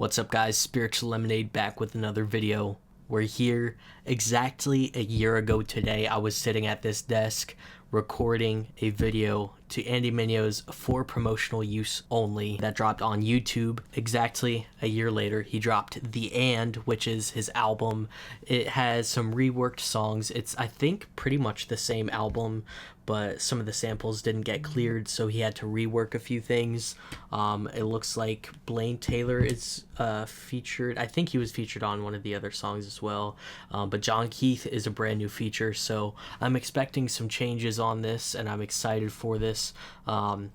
What's up guys, Spiritual Lemonade back with another video. We're here exactly a year ago today. I was sitting at this desk recording a video to Andy Mineo's For Promotional Use Only that dropped on YouTube. Exactly a year later, he dropped The And, which is his album. It has some reworked songs. It's, I think, pretty much the same album, but some of the samples didn't get cleared, so he had to rework a few things. It looks like Blaine Taylor is featured. I think he was featured on one of the other songs as well, but Jon Keith is a brand new feature, so I'm expecting some changes on this, and I'm excited for this.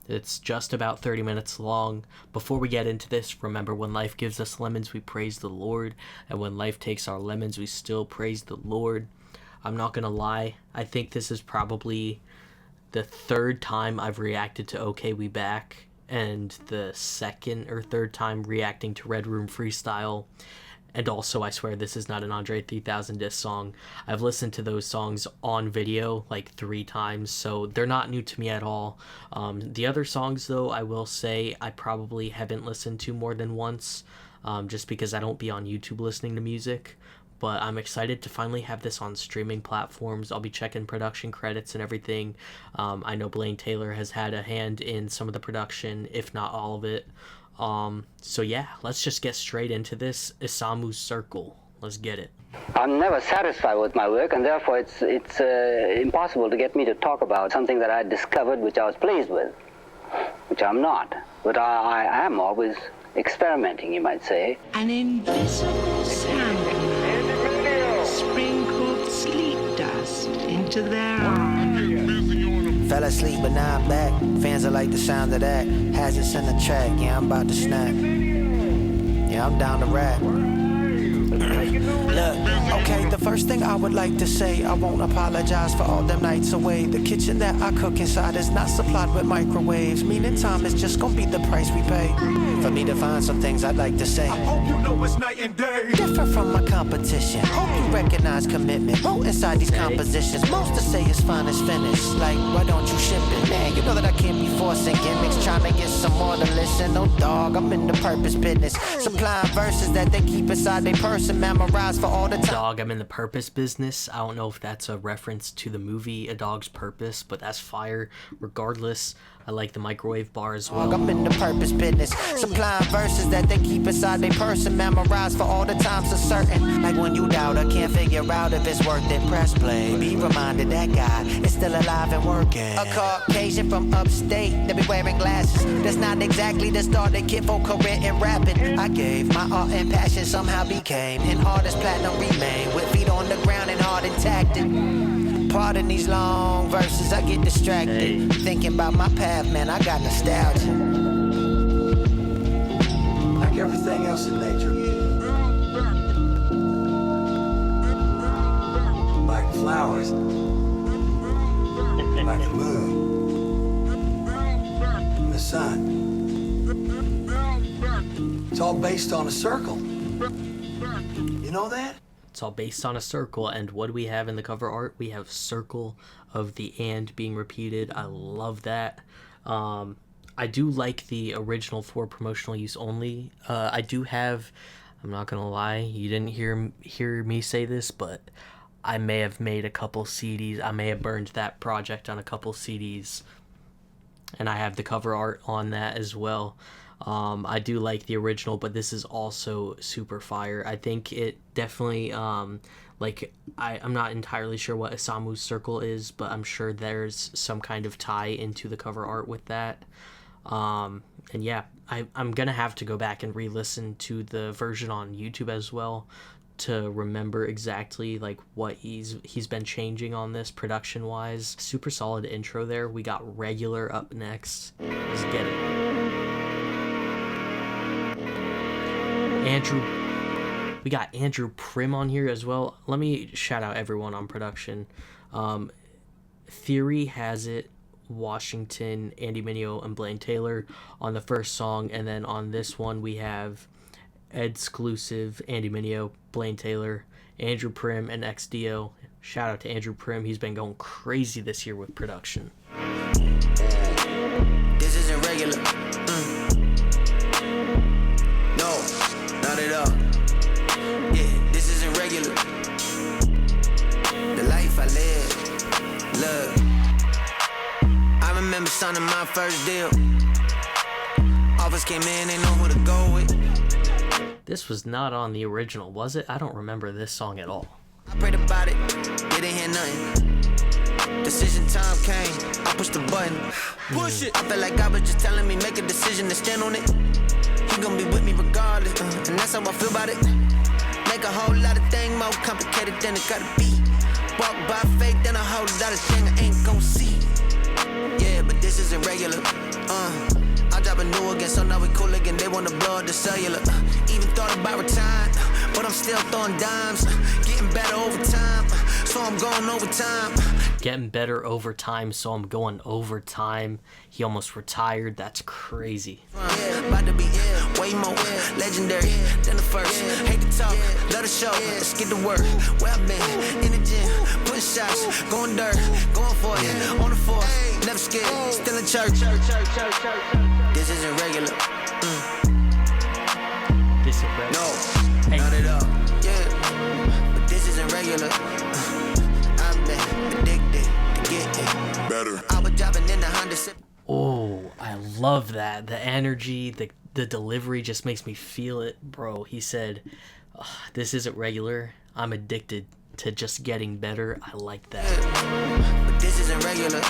It's just about 30 minutes long. Before we get into this, remember, when life gives us lemons, we praise the Lord, and when life takes our lemons, we still praise the Lord. I'm not gonna lie, I think this is probably the third time I've reacted to Okayyy We Back, and the second or third time reacting to Red Room Freestyle. And also, I swear this is not an André 3000 diss song. I've listened to those songs on video like 3 times, so they're not new to me at all. The other songs, though, I will say I probably haven't listened to more than once, just because I don't be on YouTube listening to music. But I'm excited to finally have this on streaming platforms. I'll be checking production credits and everything. I know Blaine Taylor has had a hand in some of the production, if not all of it. So yeah, let's just get straight into this. Isamu's Circle. Let's get it. I'm never satisfied with my work, and therefore it's impossible to get me to talk about something that I discovered which I was pleased with, which I'm not. But I am always experimenting, you might say. An invisible sound sprinkled sleep dust into their arms. Fell asleep but now I'm back. Fans are like the sound of that. Hazards in the track, yeah, I'm about to snap. Yeah, I'm down to rap. Look, okay, the first thing I would like to say, I won't apologize for all them nights away. The kitchen that I cook inside is not supplied with microwaves, meaning time is just gonna be the price we pay. For me to find some things I'd like to say. I hope you know it's night and day. Different from my competition. Hope you recognize commitment. Wrote inside these compositions. Most to say is fine is finished. Like, why don't you ship it? Man, you know that I can't be forcing gimmicks. Trying to get some more to listen. No dog, I'm in the purpose business. Supplying verses that they keep inside their person. Memorized for all the time. Dog, I'm in the purpose business. I don't know if that's a reference to the movie A Dog's Purpose, but that's fire. Regardless, I like the microwave bar as well. I'm in the purpose business. Supplying verses that they keep inside their person. Memorized for all the times uncertain. Like when you doubt or can't figure out if it's worth it, press play. Be reminded that guy is still alive and working. A Caucasian from upstate that be wearing glasses. That's not exactly the starting kid for career in rapping. I gave my art and passion, somehow became an artist, platinum remain. With feet on the ground and heart intact. Pardon these long verses, I get distracted. Hey. Thinking about my path, man, I got nostalgia. Like everything else in nature. Like flowers. Like the moon. And the sun. It's all based on a circle. You know that? It's all based on a circle, and what do we have in the cover art? We have circle of the and being repeated. I love that. I do like the original For Promotional Use Only. I do have, I'm not gonna lie, you didn't hear me say this, but I may have made a couple CDs. I may have burned that project on a couple CDs, and I have the cover art on that as well. I do like the original, but this is also super fire. I think it definitely, like, I'm not entirely sure what Isamu's Circle is, but I'm sure there's some kind of tie into the cover art with that. And yeah, I'm gonna have to go back and re-listen to the version on YouTube as well to remember exactly like what he's been changing on this production wise. Super solid intro there. We got Regular up next. Let's get it. We got Andrew Prim on here as well. Let me shout out everyone on production. Theory has it, Washington, Andy Mineo, and Blaine Taylor on the first song, and then on this one we have Exclusive, Andy Mineo, Blaine Taylor, Andrew Prim, and XDO. Shout out to Andrew Prim. He's been going crazy this year with production. This isn't regular. No. signing my first deal. Offers came in, ain't know who to go with. This was not on the original, was it? I don't remember this song at all. I prayed about it, didn't hear nothing. Decision time came, I pushed the button. Push it. I felt like God was just telling me, make a decision to stand on it. He gon' be with me regardless, and that's how I feel about it. Make a whole lot of things more complicated than it gotta be. Walk by faith, then a whole lot of things I ain't gon' see. Yeah, but this isn't regular. I drop a new again, so now we cool again. They wanna blow up the cellular. Even thought about retiring, but I'm still throwing dimes. Getting better over time, so I'm going overtime. Getting better over time, so I'm going overtime. He almost retired. That's crazy. About to be way more legendary than the first. Hate to talk, love the show. Let's get to work. Where I've been in the gym, putting shots, going dirt, going for it on the force. Never scared, still in church. This isn't regular. This isn't regular. No, hey. Not at all. Yeah, but this isn't regular. I've been addicted to getting better. I was driving in the Honda. Oh, I love that. The energy, the delivery just makes me feel it, bro. He said, this isn't regular. I'm addicted to just getting better. I like that. But this isn't regular.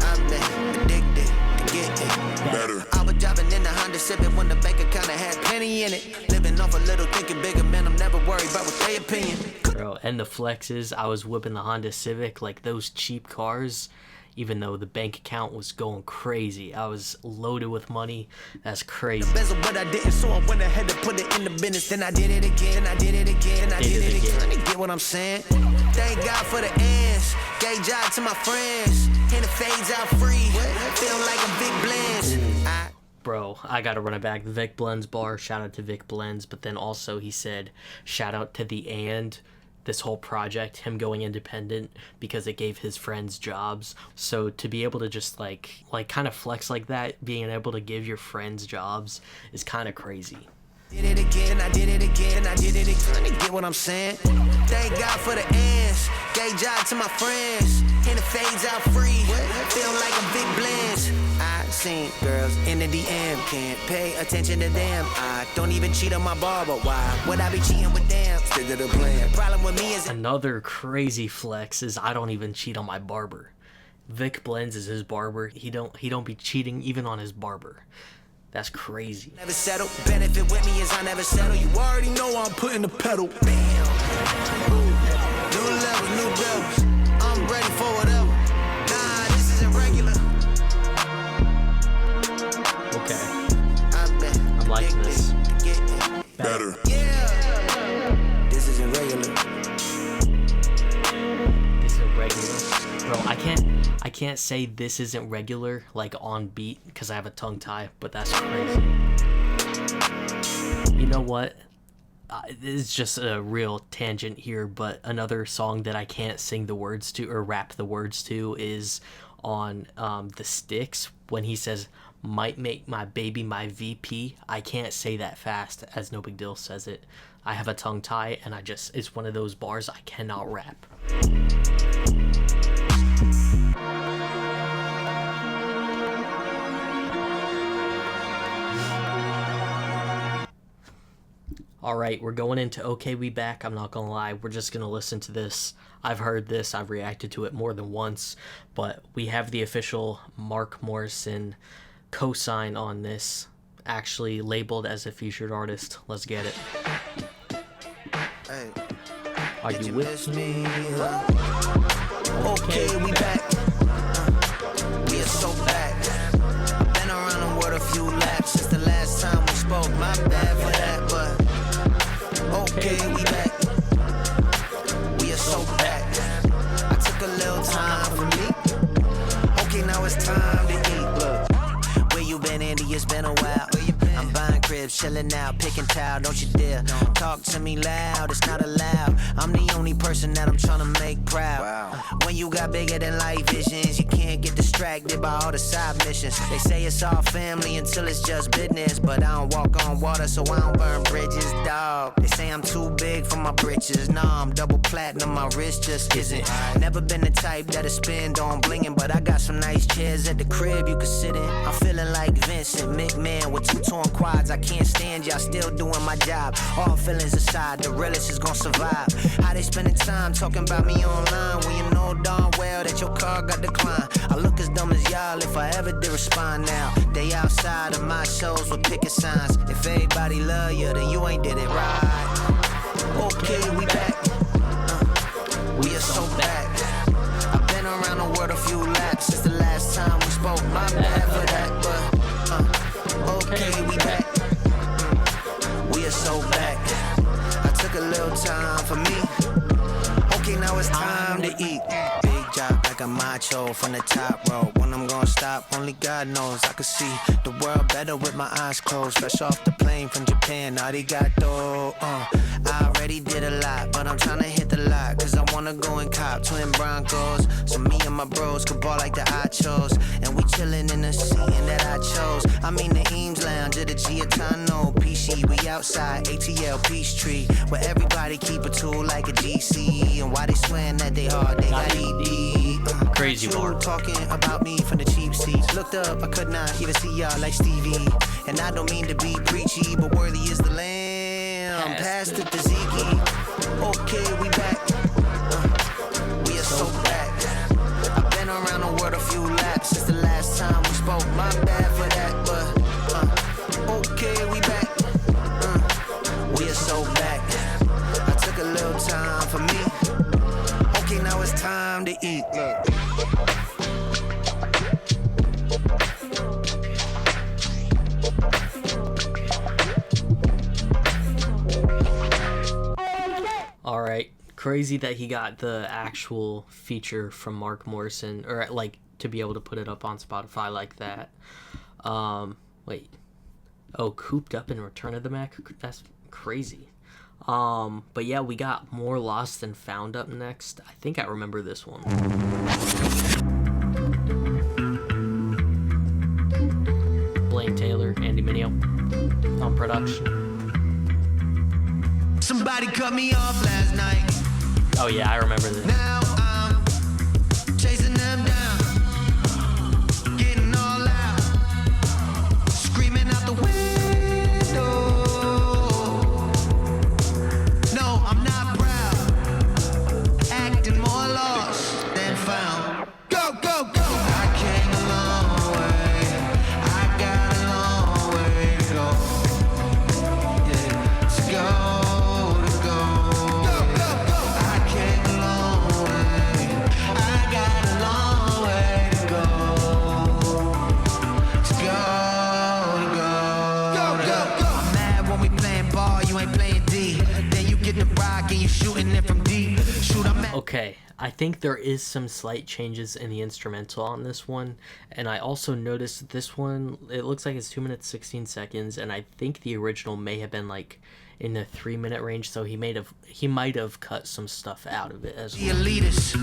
I've been addicted to getting better. I was driving in the Honda Civic when the bank account had plenty in it. Living off a little, thinking bigger, man. I'm never worried about what they opinion. Bro, and the flexes, I was whipping the Honda Civic, like those cheap cars. Even though the bank account was going crazy, I was loaded with money. That's crazy. But I didn't, so I went ahead and put it in the business. Then I did it again, I did it again, I did it again. You get what I'm saying? Thank God for the ends. Gave job to my friends. And it fades out free. Feel like a big blends. Bro, I gotta run it back. The Vic Blends bar. Shout out to Vic Blends. But then also he said, shout out to the and. This whole project, him going independent because it gave his friends jobs. So to be able to just like kind of flex like that, being able to give your friends jobs is kind of crazy. Did it again, I did it again, I did it again. You get what I'm saying? Thank God for the ends. Gave job to my friends. And it fades out free. Feel like a big blends. I seen girls in the DM. Can't pay attention to them. I don't even cheat on my barber. Why would I be cheating with them? Stick to the plan. Problem with me is another crazy flex is I don't even cheat on my barber. Vic Blends is his barber. He don't be cheating even on his barber. That's crazy. Never settle. Benefit with me is I never settle. You already know I'm putting the pedal. Bam. New levels, new devils. I'm ready for whatever. Nah, this isn't regular. Okay. I'm liking this. Better. Yeah. This isn't regular. This isn't regular. Bro, I can't say this isn't regular like on beat because I have a tongue tie, but that's crazy. You know what? This is just a real tangent here, but another song that I can't sing the words to or rap the words to is on The Sticks when he says, might make my baby my VP. I can't say that fast as No Big Deal says it. I have a tongue tie and it's one of those bars I cannot rap. Alright, we're going into Okay We Back. I'm not gonna lie, we're just gonna listen to this. I've heard this, I've reacted to it more than once, but we have the official Mark Morrison cosign on this, actually labeled as a featured artist. Let's get it. Hey. Are you with me? Okay, we back. We are so back. I've been around the world a few laps since the last time we spoke. My bad for that, but okay, we back. We are so back. I took a little time for me. Okay, now it's time to eat. Look, where you been? been, Andy? It's been a while. I'm buying cribs, chilling out, picking towel. Don't you dare talk to me loud. It's not allowed. I'm the only person that I'm trying to make proud. When you got bigger than life visions, you can't get distracted by all the side missions. They say it's all family until it's just business, but I don't walk on water, so I don't burn bridges, dog. They say I'm too big for my britches. Nah, I'm double platinum, my wrist just isn't. Never been the type that'll spend on blinging, but I got some nice chairs at the crib you can sit in. I'm feeling like Vincent McMahon with 2 torn quads. I can't stand y'all still doing my job. All feelings aside, the realest is gonna survive. How they spending time talking about me online when you know darn well that your car got declined. I look as dumb as y'all if I ever did respond now. They outside of my shows with picket signs. If everybody love you, then you ain't did it right. Okay, we back. We are so back. I've been around the world a few laps since the last time we spoke. My bad for that, but okay, we back. We are so back. I took a little time for me. Okay, now it's time to eat. Big job like a macho from the top row. When I'm gonna stop, only God knows. I could see the world better with my eyes closed. Fresh off the plane from Japan, arigato. I already did a lot, but I'm trying to hit the lot. Cause I wanna go and cop twin Broncos. So me and my bros could ball like the Achos. And we chillin' in the scene that I chose. I mean the Eames Lounge at the Giatano. PC, we outside ATL Peachtree, where everybody keep a tool like a GC. And why they swearing that they hard, they got ED. Crazy bar. Talking about me from the cheap seats. Looked up, I could not even see y'all like Stevie. And I don't mean to be preachy, but worthy is the lamb. Past the Tzatziki. Okay, we back. We are so back. I've been around the world a few laps since the last time we spoke. My bad for that, but okay, we back. We are so back. I took a little time for me. Okay, now it's time to eat. Look. All right, crazy that he got the actual feature from Mark Morrison, or like to be able to put it up on Spotify like that. Wait, oh, Cooped Up in Return of the Mac. That's crazy. But yeah, we got More Lost Than Found up next. I think I remember this one. Blaine Taylor, Andy Mineo on production. Somebody cut me off last night. Oh yeah, I remember this. Now I'm chasing them down, getting all out, screaming out the window. No, I'm not proud, acting more lost than found. Go, go, go! I came a long way, I got a long way to go. Yeah, to go. Okay, I think there is some slight changes in the instrumental on this one, and I also noticed that this one, it looks like it's 2 minutes 16 seconds, and I think the original may have been like in the 3-minute range, so he might have cut some stuff out of it as well. Elitist,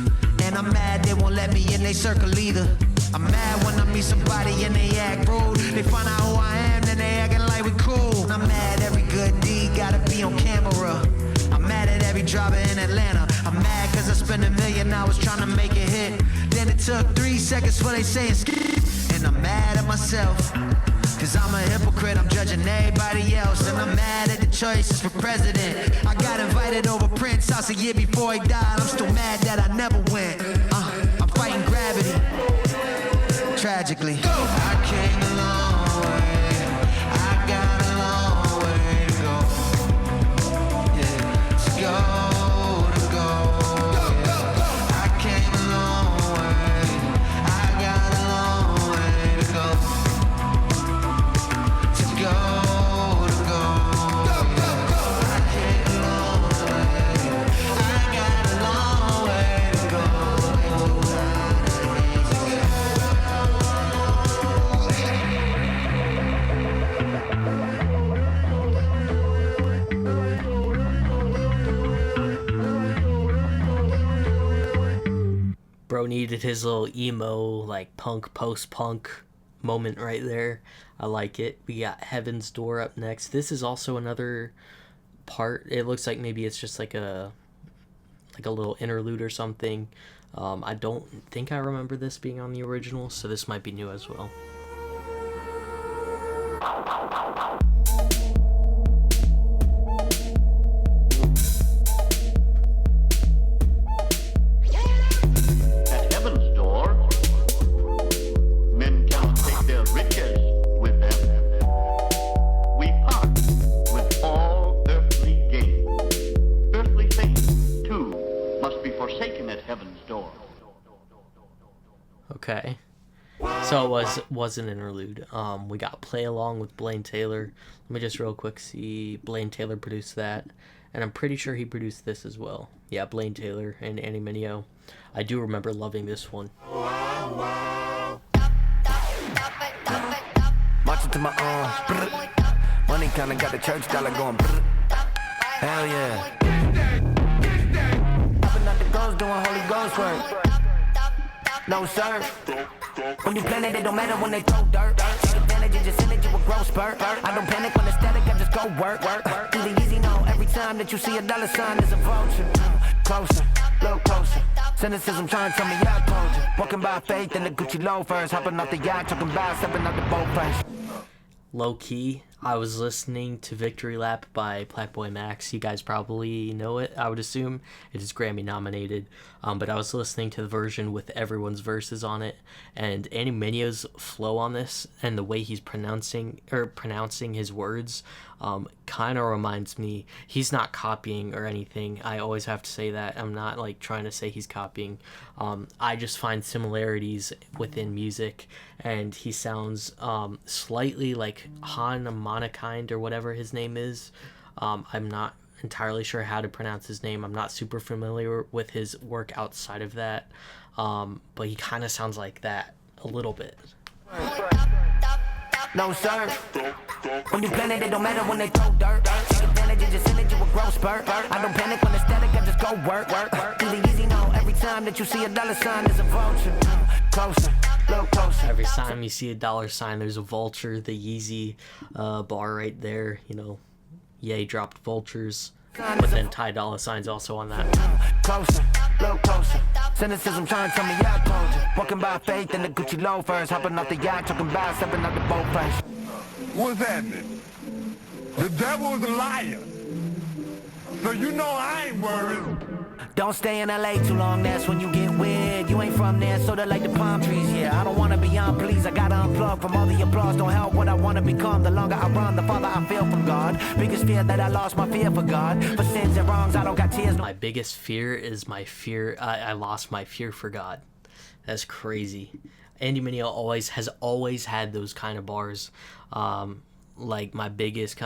and I'm mad they won't let me in they circle either. I'm mad when I meet somebody and they act rude. They find out who I am, then they acting like we cool. I'm mad every good deed gotta be on camera. I'm mad at every driver in Atlanta. I'm mad cause I spent $1 million hours trying to make it hit. Then it took 3 seconds for they saying skip. And I'm mad at myself, cause I'm a hypocrite, I'm judging everybody else. And I'm mad at the choices for president. I got invited over Prince House a year before he died. I'm still mad that I never went. I'm fighting gravity, tragically. I came a long way, I got a long way to go. Yeah, to go. bro needed his little emo, like, punk, post-punk moment right there. I like it. We got Heaven's Door up next. This is also another part. It looks like maybe it's just like a little interlude or something. I don't think I remember this being on the original, so this might be new as well. At heaven's door, men cannot take their riches with them. We part with all earthly gain. Earthly things, too, must be forsaken at heaven's door. Okay. So it was an interlude. We got Play Along with Blaine Taylor. Let me just real quick see. Blaine Taylor produced that, and I'm pretty sure he produced this as well. Yeah, Blaine Taylor and Andy Mineo. I do remember loving this one. Marching to my own. Money kinda got the church dollar going. Hell yeah. Popping out the ghost, doing Holy Ghost work. No sir. When you plan it, it don't matter when they throw dirt. Take advantage, just send it to a growth spurt. I don't panic when it's static, I just go work. Easy, know every time that you see a dollar sign, there's a vulture. Closer, little closer. Cynicism trying to tell me I told you. Walking by faith in the Gucci loafers. Hopping off the yacht, talking about stepping out the boat place. Low key, I was listening to Victory Lap by Blackboy Max. You guys probably know it, I would assume. It is Grammy nominated. But I was listening to the version with everyone's verses on it. And Andy Mineo's flow on this and the way he's pronouncing his words kind of reminds me. He's not copying or anything. I always have to say that. I'm not like trying to say he's copying. I just find similarities within music. And he sounds slightly like Han Monakind or whatever his name is. I'm not entirely sure how to pronounce his name. I'm not super familiar with his work outside of that. But he kind of sounds like that a little bit. No sir. When you plan it, it don't matter when they throw dirt. Take advantage, just send it to a growth spurt. I don't panic when it's static, I just go work. Easy, know every time that you see a dollar sign, there's a vulture. Closer, little closer. Every time you see a dollar sign, there's a vulture. The Yeezy bar right there, you know, Ye dropped vultures, but then Ty Dolla $ign's also on that. Closer, little closer. Cynicism trying to tell me I told you. Walking by faith in the Gucci loafers. Hopping off the yacht, talking about stepping out the boat place. What's happening? The devil's a liar. So you know I ain't worried. Don't stay in LA too long, that's when you get weird. You ain't from there, so they like the palm trees, yeah. I don't wanna be on, please, I gotta unplug from all the applause. Don't help what I wanna become. The longer I run, the farther I feel from God. Biggest fear that I lost my fear for God. For sins and wrongs, I don't got tears. My biggest fear is my fear. I lost my fear for God. That's crazy. Andy Mineo has always had those kind of bars. Like my biggest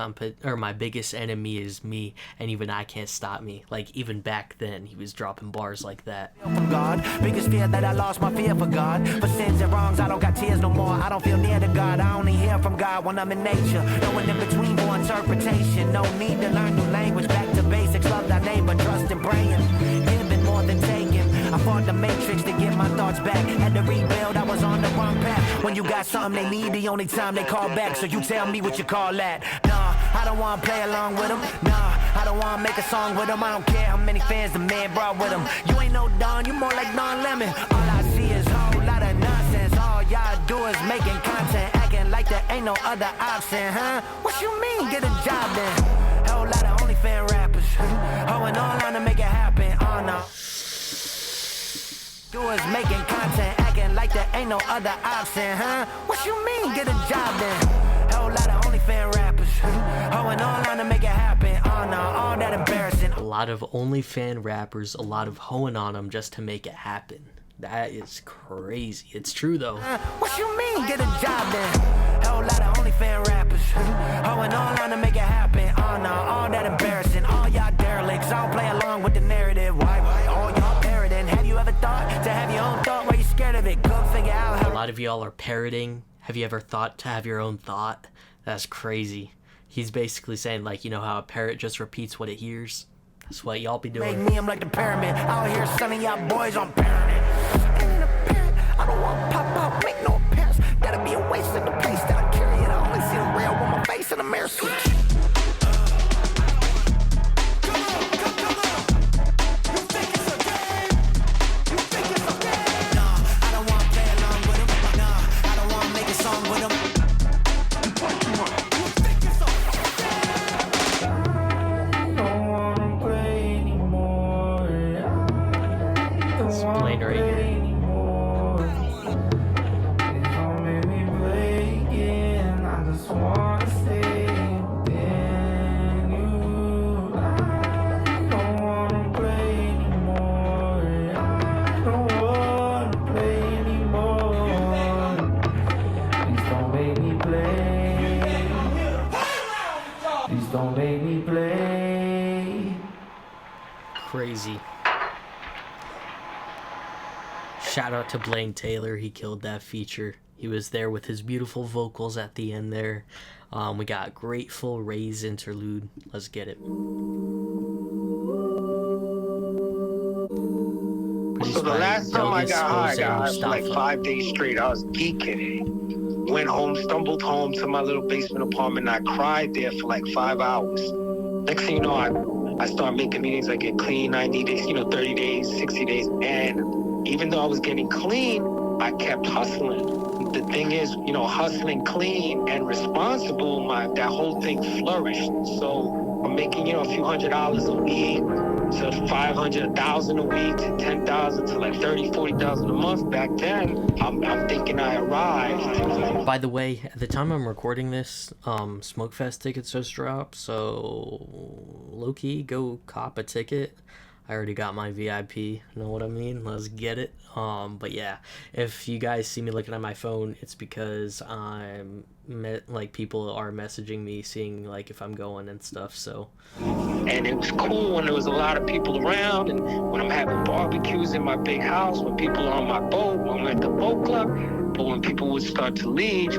enemy is me, and even I can't stop me. Like even back then, he was dropping bars like that. From God, biggest fear that I lost my fear for God. For sins and wrongs, I don't got tears no more. I don't feel near to God. I only hear from God when I'm in nature. No one in between for interpretation. No need to learn new language. Back to basics. Love thy neighbor, trust and praying. Giving more than taking. I fought the matrix to get my thoughts back. Had to rebuild, I was on the wrong path. When you got something they need, the only time they call back. So you tell me what you call that. Nah, I don't wanna play along with them. Nah, I don't wanna make a song with them. I don't care how many fans the man brought with him. You ain't no Don, you more like Don Lemon. All I see is a whole lot of nonsense. All y'all do is making content, acting like there ain't no other option, huh? What you mean, get a job then? Whole lot of OnlyFans rappers, hoeing online to make it happen, oh no. Do is making content, acting like there ain't no other option, huh? What you mean, get a job then? Whole lot of OnlyFans rappers, hoeing online to make it happen, oh no, all that embarrassing. A lot of OnlyFans rappers, a lot of hoeing on them just to make it happen. That is crazy. It's true though. What you mean, get a job then? Whole lot of OnlyFans rappers, hoeing online to make it happen, oh no, all that embarrassing. All y'all derelicts, I don't play along with the narrative. Why all y'all parroting? Have you ever thought to have your own thought? Where you scared of it? Go figure out how. A lot of y'all are parroting. Have you ever thought to have your own thought? That's crazy. He's basically saying, like, you know how a parrot just repeats what it hears? That's what y'all be doing. Make me, I'm like the pyramid. Out here, sunning y'all boys on parenting. don't want pop out, make no appearance. That'll be a waste of the pace that I carry. And I only see the real with my face in the mirror. Switch. Blaine right here. Don't make me play. Crazy. Shout out to Blaine Taylor. He killed that feature. He was there with his beautiful vocals at the end there. We got Grateful Ray's Interlude. Let's get it. So the last time I got high for like 5 days straight. I was geeking it. Went home, stumbled home to my little basement apartment. I cried there for like 5 hours. Next thing you know, I start making meetings. I get clean 90 days, 30 days, 60 days. And even though I was getting clean, I kept hustling. The thing is, hustling clean and responsible, that whole thing flourished. So I'm making, a few $100s a week to 500, 1,000 a week to 10,000 to like 30, 40,000 a month. Back then, I'm thinking I arrived. By the way, at the time I'm recording this, Smokefest tickets just dropped, so low-key, go cop a ticket. I already got my VIP, know what I mean? Let's get it. But yeah, if you guys see me looking at my phone, it's because people are messaging me, seeing like if I'm going and stuff, so. And it was cool when there was a lot of people around, and when I'm having barbecues in my big house, when people are on my boat, when I'm at the boat club. But when people would start to leave,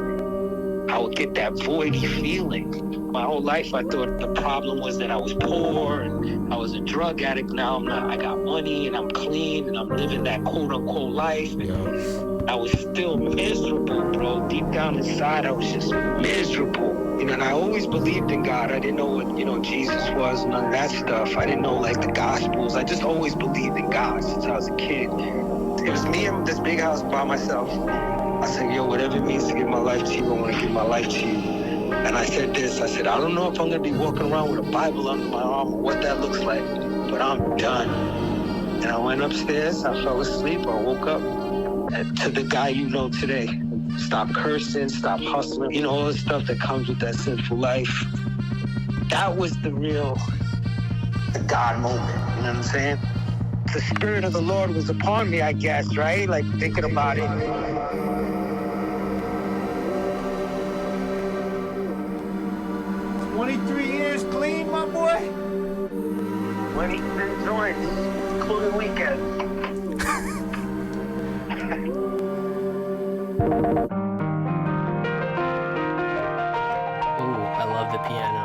I would get that voidy feeling. My whole life, I thought the problem was that I was poor and I was a drug addict. Now I'm not. I got money and I'm clean and I'm living that quote-unquote life. And I was still miserable, bro. Deep down inside, I was just miserable. And I always believed in God. I didn't know what, Jesus was, none of that stuff. I didn't know, like, the Gospels. I just always believed in God since I was a kid. It was me in this big house by myself. I said, yo, whatever it means to give my life to you, I want to give my life to you. And I said this, I don't know if I'm going to be walking around with a Bible under my arm or what that looks like, but I'm done. And I went upstairs, I fell asleep, I woke up to the guy you know today. Stop cursing, stop hustling, all the stuff that comes with that sinful life. That was the God moment, you know what I'm saying? The Spirit of the Lord was upon me, I guess, right? Like, thinking about it. 23 years clean, my boy? 23 joints, including weekends. Ooh, I love the piano.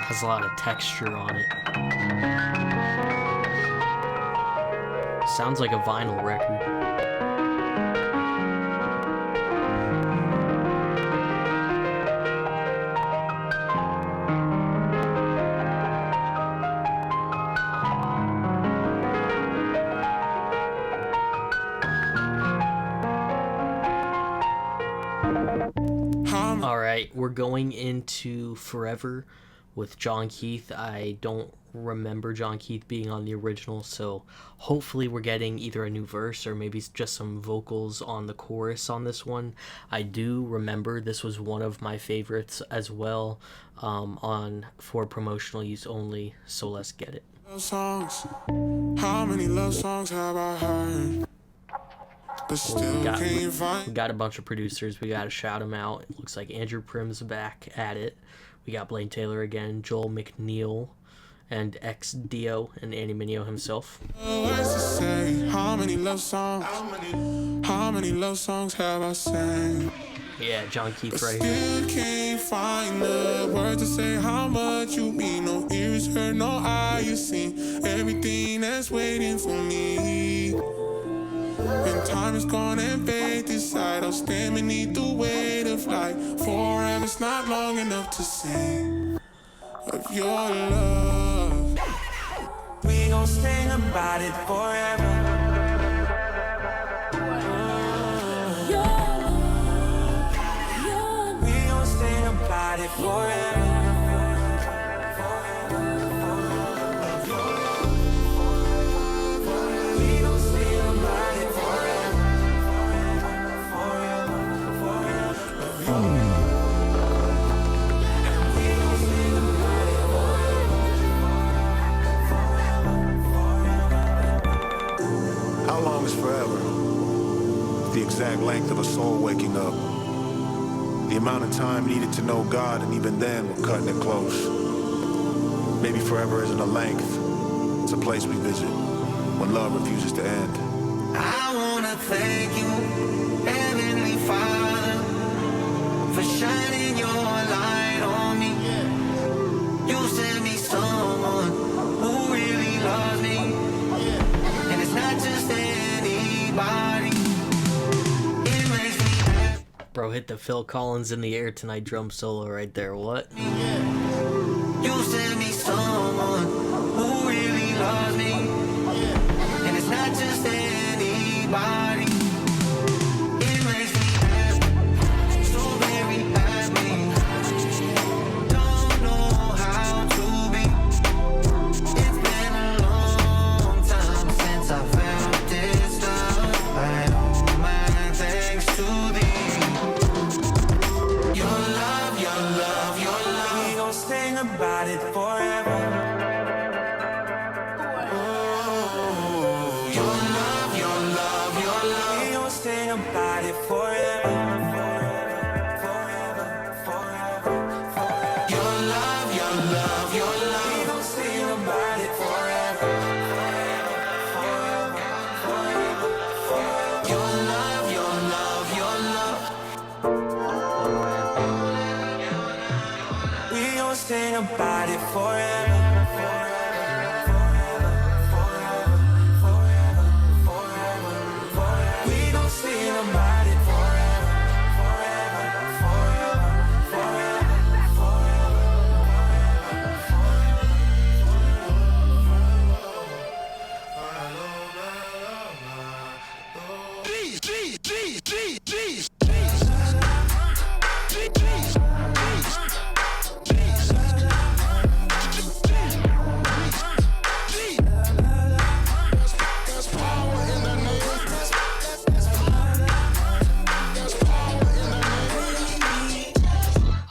Has a lot of texture on it. Sounds like a vinyl record. Alright, we're going into Forever with Jon Keith. I don't remember Jon Keith being on the original, so hopefully we're getting either a new verse or maybe just some vocals on the chorus on this one. I do remember this was one of my favorites as well, for promotional use only, so let's get it. Songs. How many love songs have I heard? But still can't find. We got a bunch of producers. We got to shout them out. It looks like Andrew Prim's back at it. We got Blaine Taylor again, Joel McNeil, and ex-Dio, and Andy Mineo himself. How many love songs? How many love songs have I sang? Yeah, Jon Keith right here. Still can't find the words to say how much you mean. No ears heard, no eyes seen. Everything that's waiting for me. When time is gone and faith decide, I'll stand beneath the weight of life. Forever's not long enough to sing of your love. We gon' sing about it forever. We gon' sing about it forever. How long is forever? The exact length of a soul waking up. The amount of time needed to know God, and even then we're cutting it close. Maybe forever isn't a length, it's a place we visit when love refuses to end. I wanna thank you, Heavenly Father, for shining your light on me. You sent me someone who really loves me, and it's not just anybody. It makes me happy. Bro, hit the Phil Collins in the air tonight drum solo right there. What? You sent me someone who really loves me, and it's not just anybody. It makes me happy, so very happy. Don't know how to be. It's been a long time since I felt this love. I owe my thanks to thee. Your love, your love, your love. We gon' sing about it forever. Oh, your love, your love, your love. We gon' sing about it forever. Forever, forever, forever. Your love, your love, your love. We gon' sing about it forever. Forever, forever, forever. Your love, your love, your love. We gon' sing about it forever. We gon' sing about it forever, forever, forever, forever,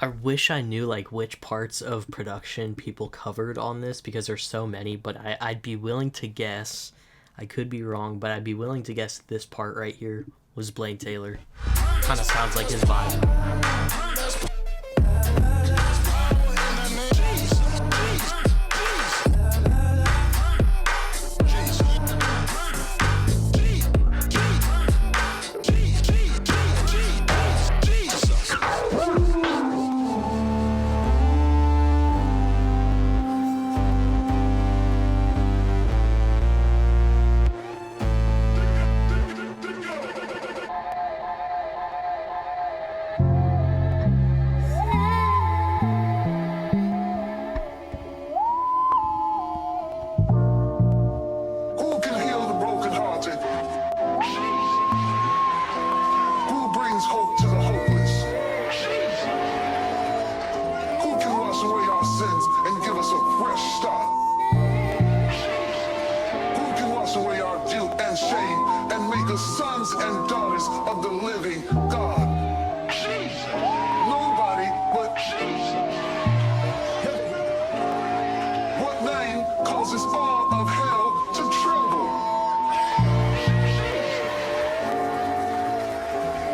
I wish I knew like which parts of production people covered on this because there's so many, but I'd be willing to guess, I could be wrong, but I'd be willing to guess this part right here was Blaine Taylor. Kind of sounds like his vibe. Who can heal the brokenhearted? Who brings hope to the hopeless? Who can wash away our sins and give us a fresh start? Who can wash away our guilt and shame and make us sons and daughters of the living God? Nobody but Jesus. What name causes all of hell to tremble?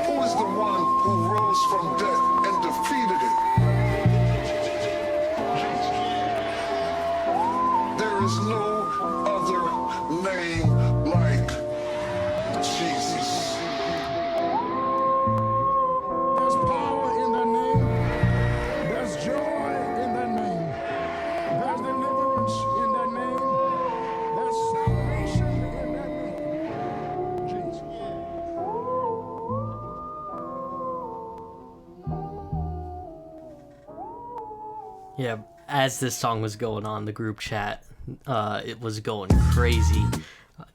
Who is the one who rose from death and defeated it? There is no other name like Jesus. There's power in the name. There's joy in the name. There's deliverance in the name. There's salvation in that name. Jesus. Yeah, as this song was going on, the group chat, it was going crazy.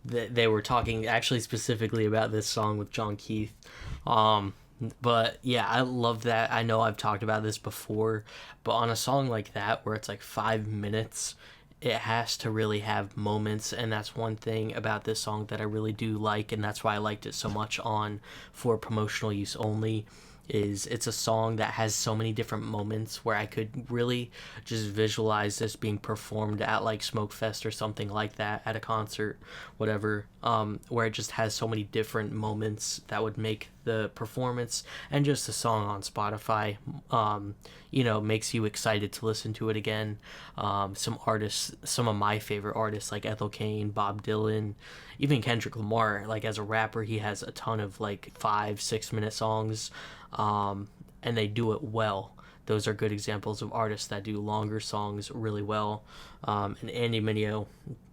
They were talking actually specifically about this song with Jon Keith. But yeah, I love that. I know I've talked about this before, but on a song like that where it's like 5 minutes, it has to really have moments, and that's one thing about this song that I really do like, and that's why I liked it so much on for promotional use only. Is it's a song that has so many different moments where I could really just visualize this being performed at like Smokefest or something like that, at a concert, whatever, where it just has so many different moments that would make the performance and just the song on Spotify, makes you excited to listen to it again. Some artists, some of my favorite artists like Ethel Cain, Bob Dylan, even Kendrick Lamar, like as a rapper, he has a ton of like 5-6 minute songs, and they do it well. Those are good examples of artists that do longer songs really well. And Andy Mineo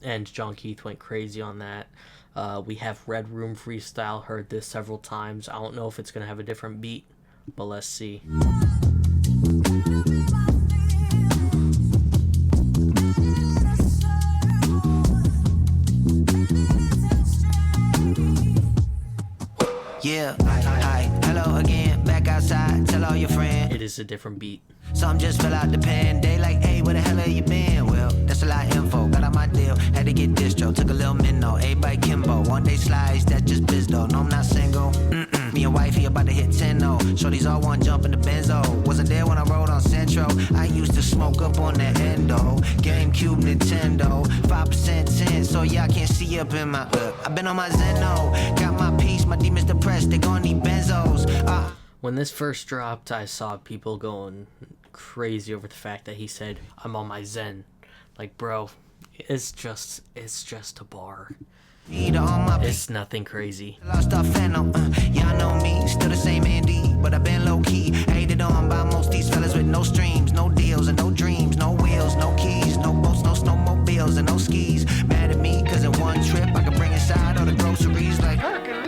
and Jon Keith went crazy on that. We have Red Room Freestyle, heard this several times. I don't know if it's going to have a different beat, but let's see. Yeah, hi, hello again, back outside, tell all your friends. It is a different beat. Some just fill out the pen, they like, hey, where the hell have you been? Well, that's a lot of info, got out my deal, had to get distro, took a little Mineo, everybody Kimbo, one day slice, that's just biz though, no I'm not single, me and wifey about to hit 10-0, shorties all want jump in the benzo, wasn't there when I rode on Centro, I used to smoke up on the endo, GameCube, Nintendo, 5% 10, so y'all can't see up in my, I've been on my Zeno, got my peace, my demons depressed, they gon' need benzos, When this first dropped, I saw people going crazy over the fact that he said, I'm on my Zen. Like, bro, it's just a bar. It's nothing crazy. Y'all know me, still the same Andy, but I've been low-key. Hated on by most these fellas with no streams, no deals and no dreams, no wheels, no keys, no boats, no snowmobiles and no skis. Mad at me, cause in one trip I can bring inside all the groceries like Hercules.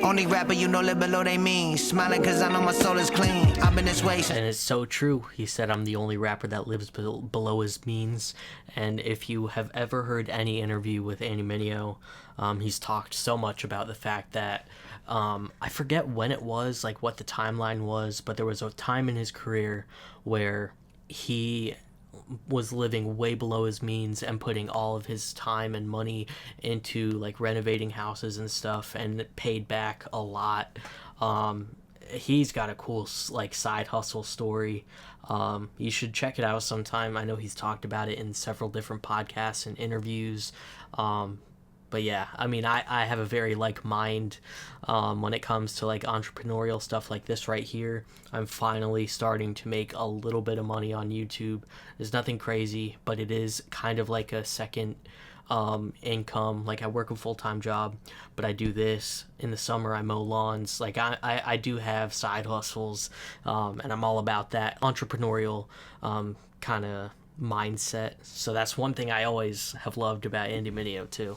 Only rapper you know live below they mean. Smiling cause I know my soul is clean. I've been this way. And it's so true. He said I'm the only rapper that lives below his means. And if you have ever heard any interview with Andy Mineo, he's talked so much about the fact that I forget when it was, like what the timeline was, but there was a time in his career where he was living way below his means and putting all of his time and money into like renovating houses and stuff, and it paid back a lot. He's got a cool like side hustle story. You should check it out sometime. I know he's talked about it in several different podcasts and interviews. But yeah, I mean, I have a very like mind when it comes to like entrepreneurial stuff like this right here. I'm finally starting to make a little bit of money on YouTube. There's nothing crazy, but it is kind of like a second income. Like I work a full-time job, but I do this in the summer. I mow lawns. Like I do have side hustles, and I'm all about that entrepreneurial kind of mindset. So that's one thing I always have loved about Andy Mineo too.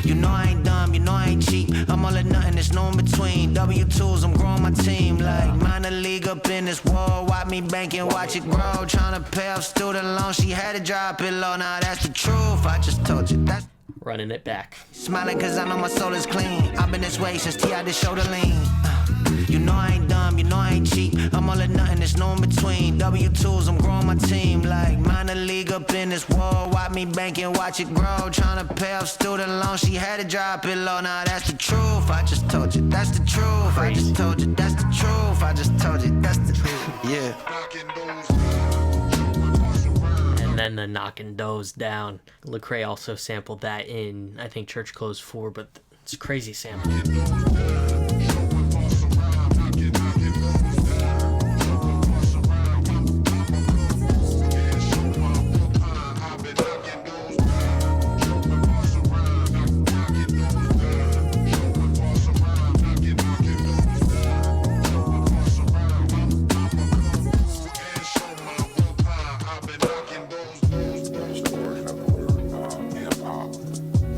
You know I ain't dumb, you know I ain't cheap. I'm all or nothing, there's no in between. W2s, I'm growing my team like minor league up in this world. Watch me banking, watch it grow. Trying to pay off student loans, she had to drop it low. Now that's the truth, I just told you that's running it back. Smiling cause I know my soul is clean. I've been this way since T.I. just showed the lean. You know I ain't dumb, you know I ain't cheap. I'm all or nothing, there's no in between. W2s, I'm growing my team like minor league up in this world. Watch me banking, watch it grow. Trying to pay off student loans, she had to drop it low. Now that's the truth, I just told you that's the truth. I just told you that's the truth. I just told you that's the truth. Yeah. And then the knocking those down. Lecrae also sampled that in, I think, Church Clothes 4, but it's a crazy sample.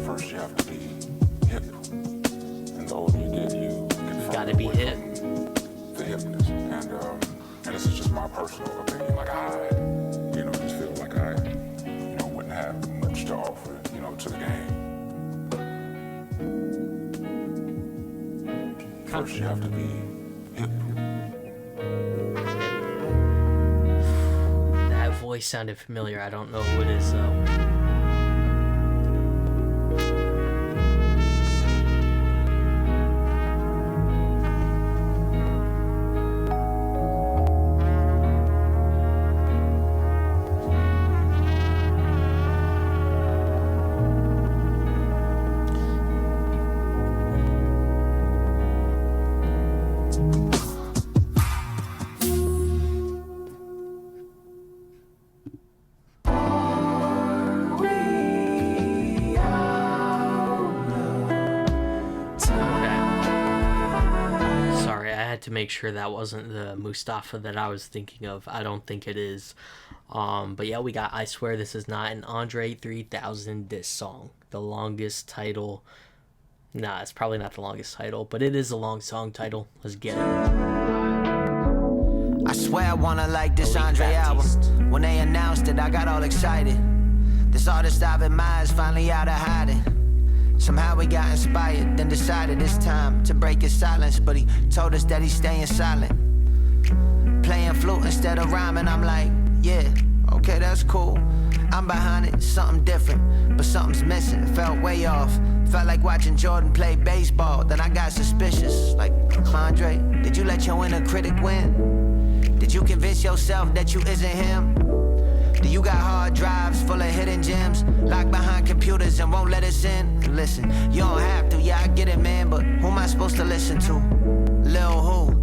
First you have to be hip, and the older you get, you First you have to be hip. That voice sounded familiar. I don't know who it is though. To make sure that wasn't the Mustafa that I was thinking of. I don't think it is. But yeah, we got I Swear This Is Not an André 3000 diss song. The longest title. Nah, it's probably not the longest title, but it is a long song title. Let's get it. I swear I wanna like this André album. When they announced it, I got all excited. This artist I've admired is finally out of hiding. Somehow we got inspired, then decided it's time to break his silence. But he told us that he's staying silent, playing flute instead of rhyming. I'm like, yeah, okay, that's cool. I'm behind it, something different, but something's missing. It felt way off. Felt like watching Jordan play baseball. Then I got suspicious, like, André, did you let your inner critic win? Did you convince yourself that you isn't him? Do you got hard drives full of hidden gems, locked behind computers and won't let us in? Listen, you don't have to, yeah, I get it, man, but who am I supposed to listen to? Lil who?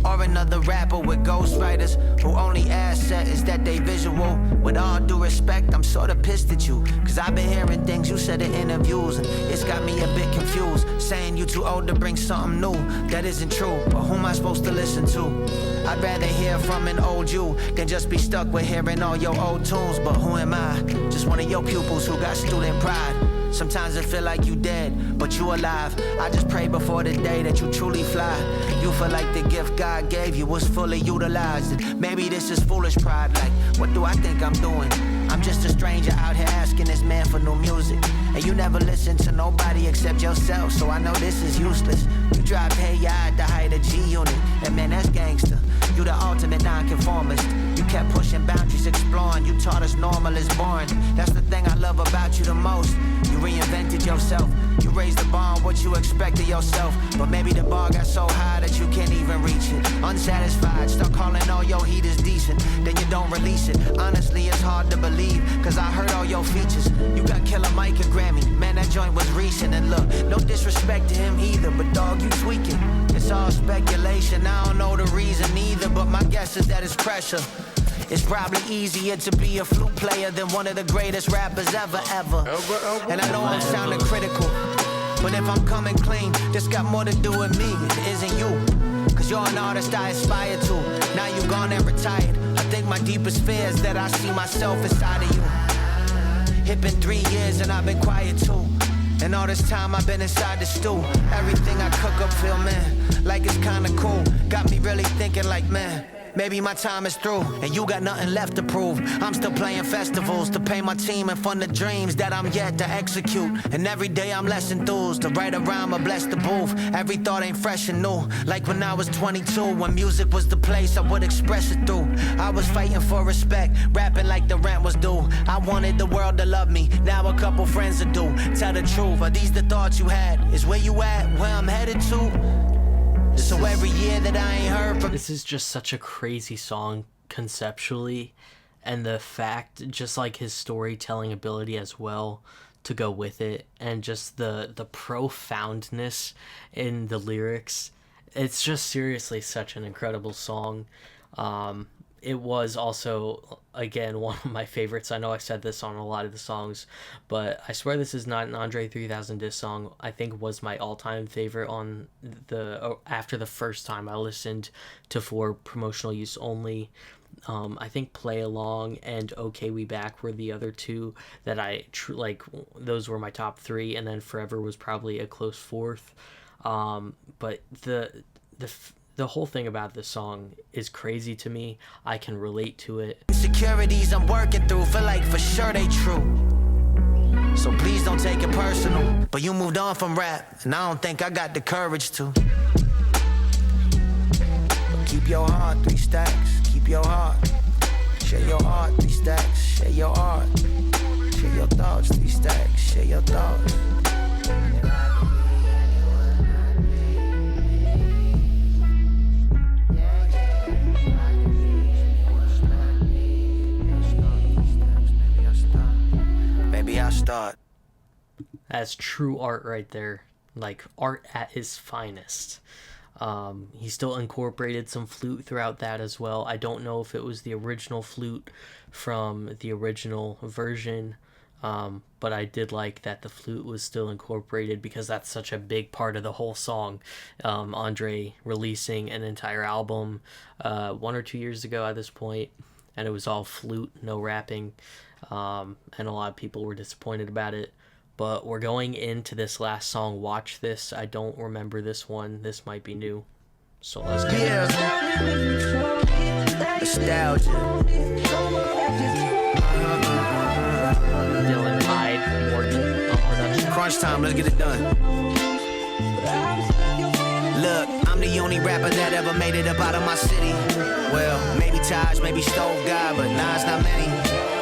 Or another rapper with ghostwriters who only asset is that they visual. With all due respect, I'm sorta pissed at you, cause I've been hearing things you said in interviews, and it's got me a bit confused. Saying you too old to bring something new, that isn't true, but who am I supposed to listen to? I'd rather hear from an old you than just be stuck with hearing all your old tunes. But who am I? Just one of your pupils who got student pride. Sometimes I feel like you dead, but you alive. I just pray before the day that you truly fly. You feel like the gift God gave you was fully utilized. And maybe this is foolish pride, like, what do I think I'm doing? I'm just a stranger out here asking this man for new music. And you never listen to nobody except yourself, so I know this is useless. You drive hey ya at the height of G-Unit, and man, that's gangster. You the ultimate nonconformist. You kept pushing boundaries, exploring. You taught us normal is boring. That's the thing I love about you the most. You reinvented yourself. You raised the bar on what you expected yourself. But maybe the bar got so high that you can't even reach it. Unsatisfied, start calling all your heat is decent. Then you don't release it. Honestly, it's hard to believe, cause I heard all your features. You got Killer Mike and Grammy. Man, that joint was recent. And look, no disrespect to him either, but dog, you tweaking. It's all speculation, I don't know the reason either, but my guess is that it's pressure. It's probably easier to be a flute player than one of the greatest rappers ever. And I know I'm sounding critical, but if I'm coming clean, this got more to do with me, it isn't you. Cause you're an artist I aspire to. Now you gone and retired. I think my deepest fear is that I see myself inside of you. It's been 3 years and I've been quiet too. And all this time I've been inside the stew. Everything I cook up feel, man, like it's kinda cool. Got me really thinking like, man, maybe my time is through, and you got nothing left to prove. I'm still playing festivals to pay my team and fund the dreams that I'm yet to execute. And every day I'm less enthused to write a rhyme or bless the booth. Every thought ain't fresh and new, like when I was 22, when music was the place I would express it through. I was fighting for respect, rapping like the rent was due. I wanted the world to love me, now a couple friends to do. Tell the truth, are these the thoughts you had? Is where you at, where I'm headed to? So every year that I ain't heard from. This is just such a crazy song conceptually, and the fact, just like his storytelling ability as well to go with it, and just the profoundness in the lyrics. It's just seriously such an incredible song. It was also, again, one of my favorites. I know I said this on a lot of the songs, but I Swear This Is Not an André 3000 diss song, I think was my all-time favorite on after the first time I listened to For Promotional Use Only. I think Play Along and Okay We Back were the other two that I, those were my top three, and then Forever was probably a close fourth. But the whole thing about this song is crazy to me. I can relate to it. Insecurities I'm working through feel like for sure they true. So please don't take it personal. But you moved on from rap, and I don't think I got the courage to. Keep your heart, 3 stacks. Keep your heart. Share your heart, 3 stacks. Share your heart. Share your thoughts, 3 stacks. Share your thoughts. Maybe I'll start. That's true art right there. Like, art at its finest. He still incorporated some flute throughout that as well. I don't know if it was the original flute from the original version, but I did like that the flute was still incorporated because that's such a big part of the whole song. André releasing an entire album 1 or 2 years ago at this point, and it was all flute, no rapping, and a lot of people were disappointed about it. But we're going into this last song, Watch This. I don't remember this one. This might be new. So let's get it. Nostalgia. Dylan Hyde, Morgan on production. Crunch time, let's get it done. Look, I'm the only rapper that ever made it up out of my city. Well, maybe Taj, maybe Stove God, but nah, it's not many.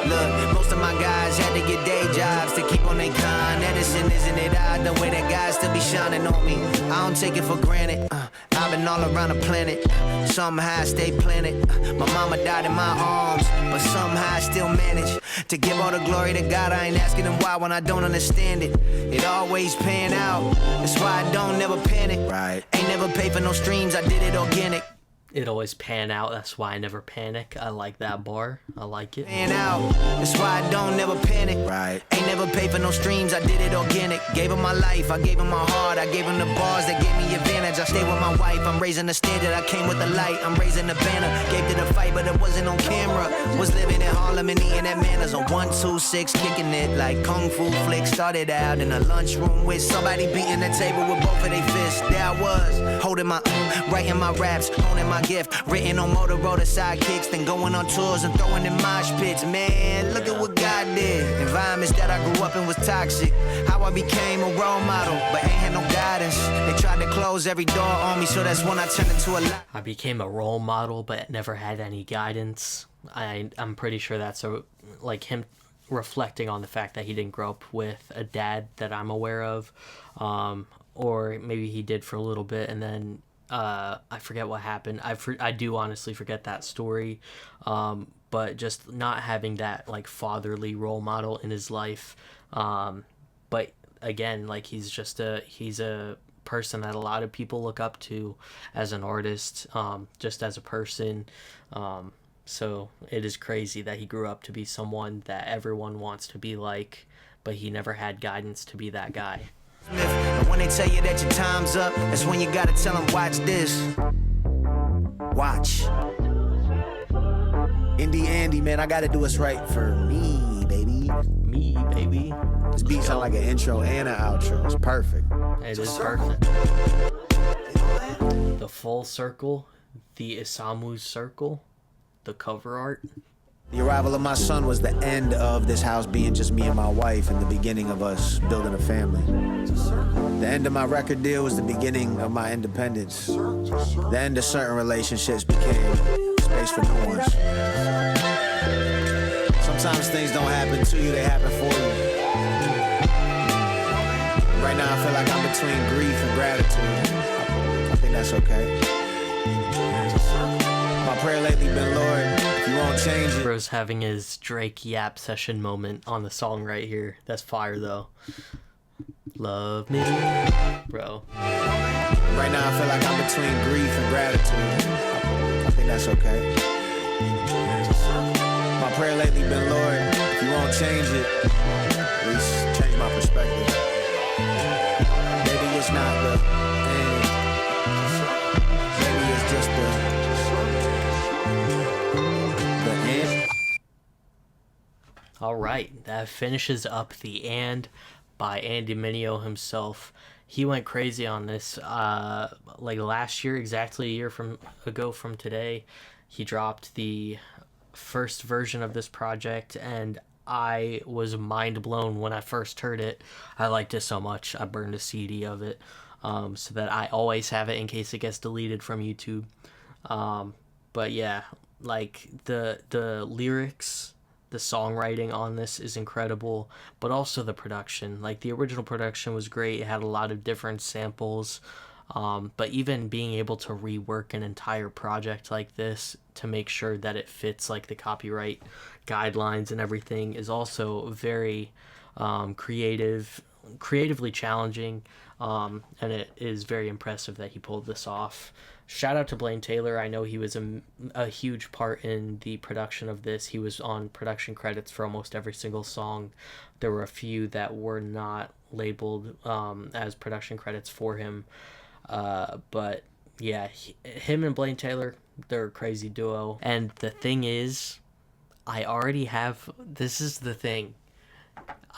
Look, most of my guys had to get day jobs to keep on their con. Edison, isn't it odd the way that guys still be shining on me? I don't take it for granted. I've been all around the planet. Somehow I stay planted. My mama died in my arms, but somehow I still manage to give all the glory to God. I ain't asking him why when I don't understand it. It always pan out. That's why I don't never panic. Right. Ain't never paid for no streams. I did it organic. It always pan out. That's why I never panic. I like that bar. I like it. Pan out. That's why I don't never panic. Right. Ain't never paid for no streams. I did it organic. Gave him my life. I gave him my heart. I gave him the bars that gave me advantage. I stayed with my wife. I'm raising the standard. I came with the light. I'm raising the banner. Gave to the fight, but it wasn't on camera. Was living in Harlem and eating at Manners on 126, kicking it like kung fu flick. Started out in a lunchroom with somebody beating the table with both of their fists. There I was, holding my writing my raps, honing my gift, written on Motorola sidekicks, then going on tours and throwing in mosh pits. Man, look at what God did. Environments that I grew up in was toxic. How I became a role model, but ain't had no guidance. They tried to close every door on me, so that's when I turned into a lie. I became a role model, but never had any guidance. I'm pretty sure that's like him reflecting on the fact that he didn't grow up with a dad that I'm aware of, or maybe he did for a little bit and then I forget what happened. I do honestly forget that story, but just not having that like fatherly role model in his life. But again, like he's a person that a lot of people look up to as an artist, just as a person. So it is crazy that he grew up to be someone that everyone wants to be like, but he never had guidance to be that guy. And when they tell you that your time's up, that's when you gotta tell them, watch this. Watch. Indie Andy, man, I gotta do what's right for me, baby. Me, baby. This beat sound like an intro and an outro. It's perfect. It is perfect. The full circle, the Isamu circle, the cover art. The arrival of my son was the end of this house being just me and my wife and the beginning of us building a family. The end of my record deal was the beginning of my independence. The end of certain relationships became space for new ones. Sometimes things don't happen to you, they happen for you. Right now I feel like I'm between grief and gratitude. I think that's okay. My prayer lately been, Lord, you won't change it. Bro's having his Drake yap session moment on the song right here. That's fire though. Love me, bro. Right now I feel like I'm between grief and gratitude. I think that's okay. My prayer lately been, Lord, if you won't change it, at least change my perspective. Maybe it's not the end. Maybe it's just the end. All right, that finishes up the "And" by Andy Mineo himself. He went crazy on this like last year, exactly a year ago from today. He dropped the first version of this project, and I was mind blown when I first heard it. I liked it so much, I burned a CD of it, so that I always have it in case it gets deleted from YouTube. But yeah, like the lyrics, the songwriting on this is incredible, but also the production. Like the original production was great. It had a lot of different samples. But even being able to rework an entire project like this to make sure that it fits like the copyright guidelines and everything is also very creatively challenging, and it is very impressive that he pulled this off. Shout out to Blaine Taylor. I know he was a huge part in the production of this. He was on production credits for almost every single song. There were a few that were not labeled as production credits for him. But yeah, him and Blaine Taylor, they're a crazy duo. And the thing is, this is the thing.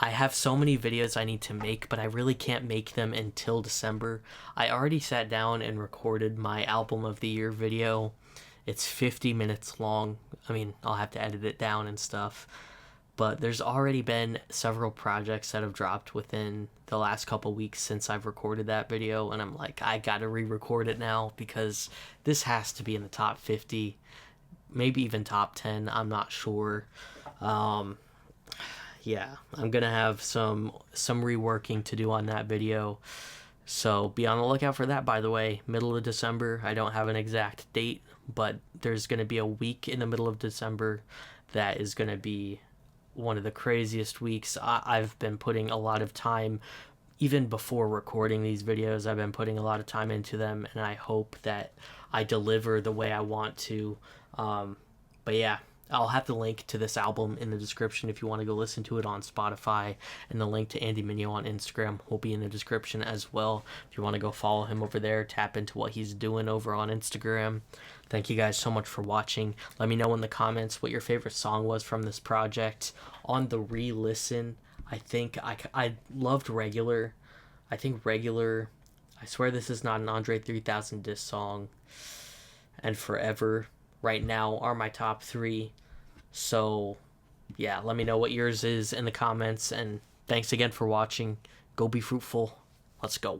I have so many videos I need to make, but I really can't make them until December. I already sat down and recorded my album of the year video. It's 50 minutes long. I mean, I'll have to edit it down and stuff. But there's already been several projects that have dropped within the last couple weeks since I've recorded that video. And I'm like, I gotta re-record it now because this has to be in the top 50, maybe even top 10. I'm not sure. Yeah, I'm gonna have some reworking to do on that video, so be on the lookout for that. By the way, middle of December. I don't have an exact date, but there's gonna be a week in the middle of December that is gonna be one of the craziest weeks. I've been putting a lot of time, even before recording these videos, I've been putting a lot of time into them, and I hope that I deliver the way I want to. But yeah, I'll have the link to this album in the description if you want to go listen to it on Spotify, and the link to Andy Mineo on Instagram will be in the description as well. If you want to go follow him over there, tap into what he's doing over on Instagram. Thank you guys so much for watching. Let me know in the comments what your favorite song was from this project. On the re-listen, I think I loved Regular. I think Regular, I swear this is not an Andre 3000 diss song, and Forever right now are my top 3. So yeah, let me know what yours is in the comments, and thanks again for watching. Go be fruitful. Let's go.